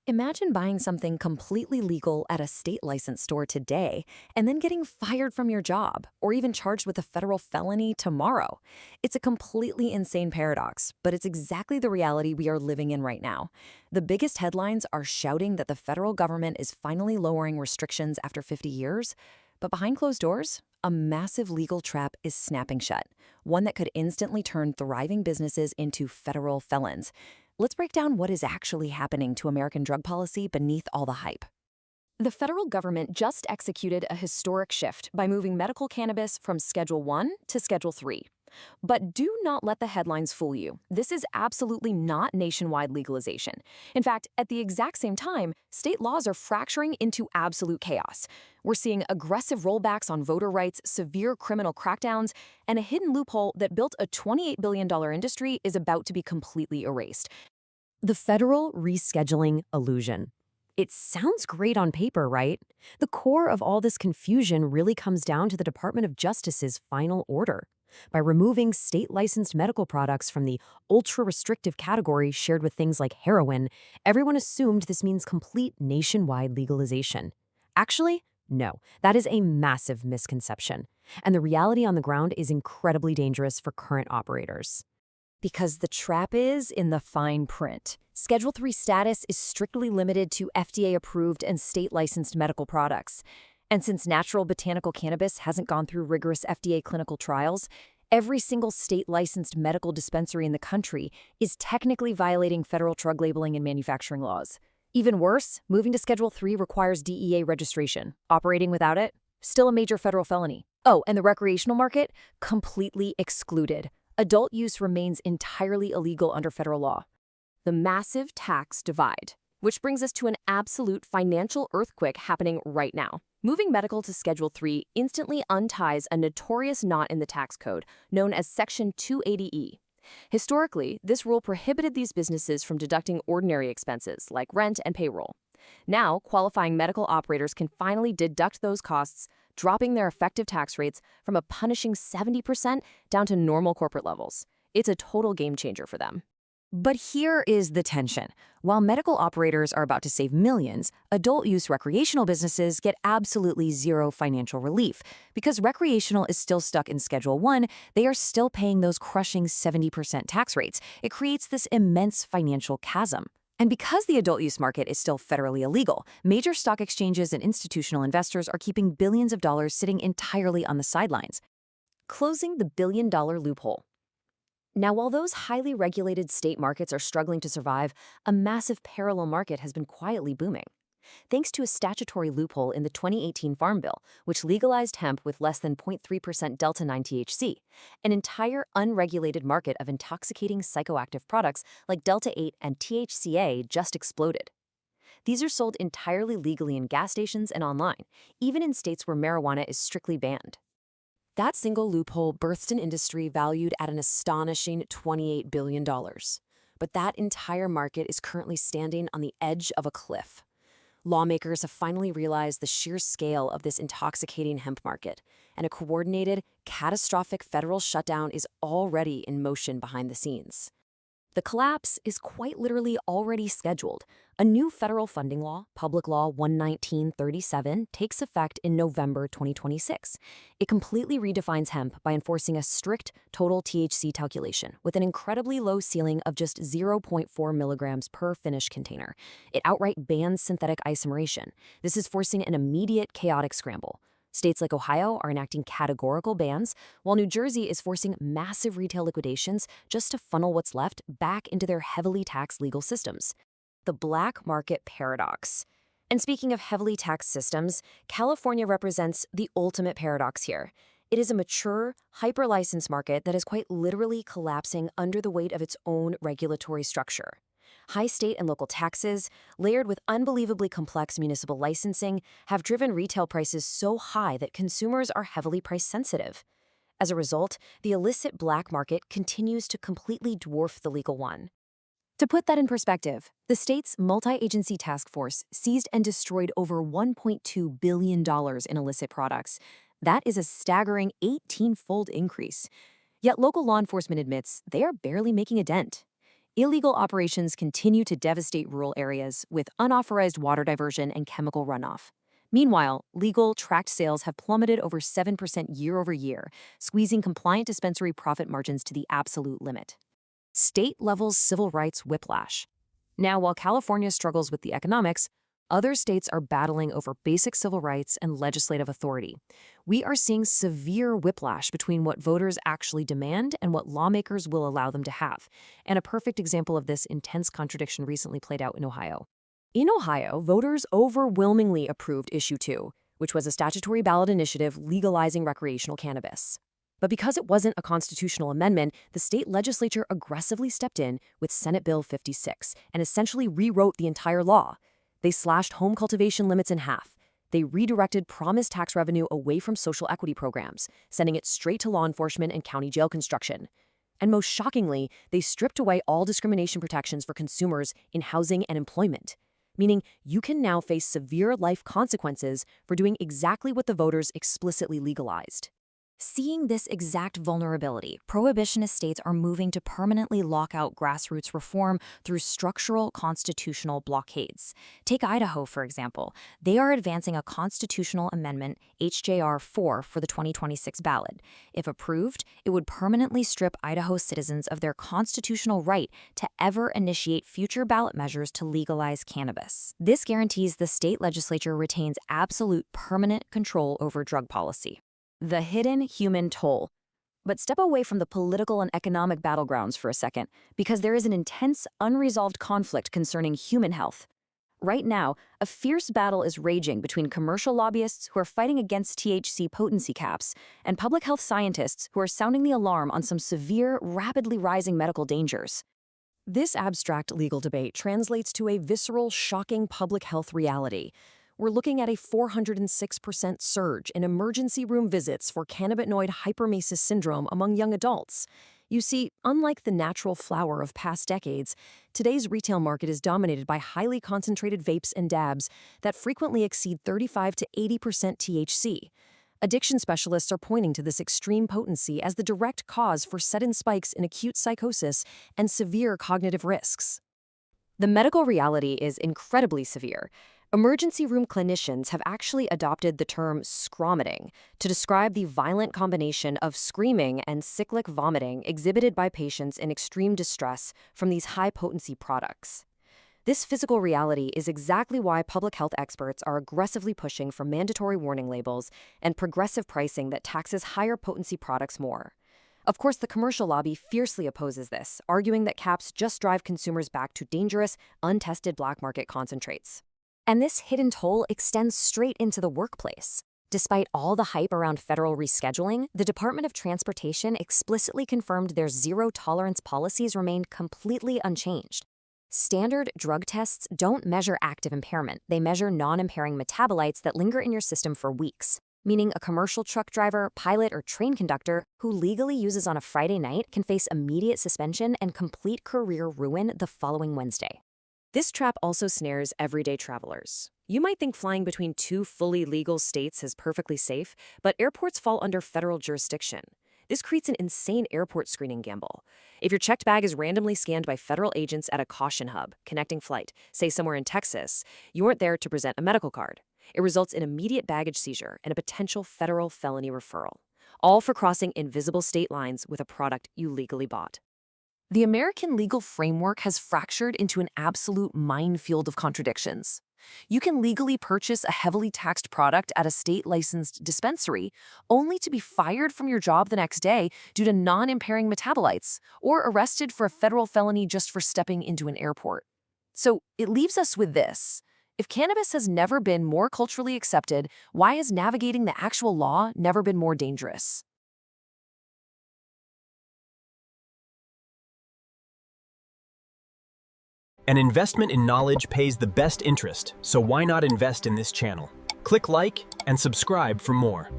Imagine buying something completely legal at a state licensed store today and then getting fired from your job or even charged with a federal felony tomorrow. It's a completely insane paradox, but it's exactly the reality we are living in right now. The biggest headlines are shouting that the federal government is finally lowering restrictions after 50 years, but behind closed doors, a massive legal trap is snapping shut, one that could instantly turn thriving businesses into federal felons. Let's break down what is actually happening to American drug policy beneath all the hype. The federal government just executed a historic shift by moving medical cannabis from Schedule 1 to Schedule 3. But do not let the headlines fool you. This is absolutely not nationwide legalization. In fact, at the exact same time, state laws are fracturing into absolute chaos. We're seeing aggressive rollbacks on voter rights, severe criminal crackdowns, and a hidden loophole that built a $28 billion industry is about to be completely erased. The federal rescheduling illusion. It sounds great on paper, right? The core of all this confusion really comes down to the Department of Justice's final order. By removing state-licensed medical products from the ultra-restrictive category shared with things like heroin, everyone assumed this means complete nationwide legalization. Actually, no, that is a massive misconception. And the reality on the ground is incredibly dangerous for current operators. Because the trap is in the fine print. Schedule 3 status is strictly limited to FDA-approved and state-licensed medical products. And since natural botanical cannabis hasn't gone through rigorous FDA clinical trials, every single state-licensed medical dispensary in the country is technically violating federal drug labeling and manufacturing laws. Even worse, moving to Schedule 3 requires DEA registration. Operating without it? Still a major federal felony. Oh, and the recreational market? Completely excluded. Adult use remains entirely illegal under federal law. The massive tax divide, which brings us to an absolute financial earthquake happening right now. Moving medical to Schedule 3 instantly unties a notorious knot in the tax code known as Section 280E. Historically, this rule prohibited these businesses from deducting ordinary expenses like rent and payroll. Now, qualifying medical operators can finally deduct those costs, dropping their effective tax rates from a punishing 70% down to normal corporate levels. It's a total game changer for them. But here is the tension. While medical operators are about to save millions, adult-use recreational businesses get absolutely zero financial relief. Because recreational is still stuck in Schedule 1, they are still paying those crushing 70% tax rates. It creates this immense financial chasm. And because the adult-use market is still federally illegal, major stock exchanges and institutional investors are keeping billions of dollars sitting entirely on the sidelines, closing the billion-dollar loophole. Now, while those highly regulated state markets are struggling to survive, a massive parallel market has been quietly booming. Thanks to a statutory loophole in the 2018 Farm Bill, which legalized hemp with less than 0.3% Delta-9 THC, an entire unregulated market of intoxicating psychoactive products like Delta-8 and THCA just exploded. These are sold entirely legally in gas stations and online, even in states where marijuana is strictly banned. That single loophole birthed an industry valued at an astonishing $28 billion. But that entire market is currently standing on the edge of a cliff. Lawmakers have finally realized the sheer scale of this intoxicating hemp market, and a coordinated, catastrophic federal shutdown is already in motion behind the scenes. The collapse is quite literally already scheduled. A new federal funding law, Public Law 11937, takes effect in November 2026. It completely redefines hemp by enforcing a strict total THC calculation with an incredibly low ceiling of just 0.4 milligrams per finished container. It outright bans synthetic isomerization. This is forcing an immediate chaotic scramble. States like Ohio are enacting categorical bans, while New Jersey is forcing massive retail liquidations just to funnel what's left back into their heavily taxed legal systems. The black market paradox. And speaking of heavily taxed systems, California represents the ultimate paradox here. It is a mature, hyper-licensed market that is quite literally collapsing under the weight of its own regulatory structure. High state and local taxes, layered with unbelievably complex municipal licensing, have driven retail prices so high that consumers are heavily price-sensitive. As a result, the illicit black market continues to completely dwarf the legal one. To put that in perspective, the state's multi-agency task force seized and destroyed over $1.2 billion in illicit products. That is a staggering 18-fold increase. Yet local law enforcement admits they are barely making a dent. Illegal operations continue to devastate rural areas with unauthorized water diversion and chemical runoff. Meanwhile, legal tracked sales have plummeted over 7% year over year, squeezing compliant dispensary profit margins to the absolute limit. State levels civil rights whiplash. Now, while California struggles with the economics, other states are battling over basic civil rights and legislative authority. We are seeing severe whiplash between what voters actually demand and what lawmakers will allow them to have. And a perfect example of this intense contradiction recently played out in Ohio. In Ohio, voters overwhelmingly approved Issue 2, which was a statutory ballot initiative legalizing recreational cannabis. But because it wasn't a constitutional amendment, the state legislature aggressively stepped in with Senate Bill 56 and essentially rewrote the entire law. They slashed home cultivation limits in half. They redirected promised tax revenue away from social equity programs, sending it straight to law enforcement and county jail construction. And most shockingly, they stripped away all discrimination protections for consumers in housing and employment, meaning you can now face severe life consequences for doing exactly what the voters explicitly legalized. Seeing this exact vulnerability, prohibitionist states are moving to permanently lock out grassroots reform through structural constitutional blockades. Take Idaho, for example. They are advancing a constitutional amendment, HJR 4, for the 2026 ballot. If approved, it would permanently strip Idaho citizens of their constitutional right to ever initiate future ballot measures to legalize cannabis. This guarantees the state legislature retains absolute permanent control over drug policy. The hidden human toll. But step away from the political and economic battlegrounds for a second, because there is an intense, unresolved conflict concerning human health. Right now, a fierce battle is raging between commercial lobbyists who are fighting against THC potency caps and public health scientists who are sounding the alarm on some severe, rapidly rising medical dangers. This abstract legal debate translates to a visceral, shocking public health reality. We're looking at a 406% surge in emergency room visits for cannabinoid hyperemesis syndrome among young adults. You see, unlike the natural flower of past decades, today's retail market is dominated by highly concentrated vapes and dabs that frequently exceed 35 to 80% THC. Addiction specialists are pointing to this extreme potency as the direct cause for sudden spikes in acute psychosis and severe cognitive risks. The medical reality is incredibly severe. Emergency room clinicians have actually adopted the term scromiting to describe the violent combination of screaming and cyclic vomiting exhibited by patients in extreme distress from these high-potency products. This physical reality is exactly why public health experts are aggressively pushing for mandatory warning labels and progressive pricing that taxes higher potency products more. Of course, the commercial lobby fiercely opposes this, arguing that caps just drive consumers back to dangerous, untested black market concentrates. And this hidden toll extends straight into the workplace. Despite all the hype around federal rescheduling, the Department of Transportation explicitly confirmed their zero-tolerance policies remained completely unchanged. Standard drug tests don't measure active impairment. They measure non-impairing metabolites that linger in your system for weeks, meaning a commercial truck driver, pilot, or train conductor who legally uses on a Friday night can face immediate suspension and complete career ruin the following Wednesday. This trap also snares everyday travelers. You might think flying between two fully legal states is perfectly safe, but airports fall under federal jurisdiction. This creates an insane airport screening gamble. If your checked bag is randomly scanned by federal agents at a caution hub, connecting flight, say somewhere in Texas, you aren't there to present a medical card. It results in immediate baggage seizure and a potential federal felony referral, all for crossing invisible state lines with a product you legally bought. The American legal framework has fractured into an absolute minefield of contradictions. You can legally purchase a heavily taxed product at a state-licensed dispensary, only to be fired from your job the next day due to non-impairing metabolites, or arrested for a federal felony just for stepping into an airport. So it leaves us with this. If cannabis has never been more culturally accepted, why has navigating the actual law never been more dangerous? An investment in knowledge pays the best interest, so why not invest in this channel? Click like and subscribe for more.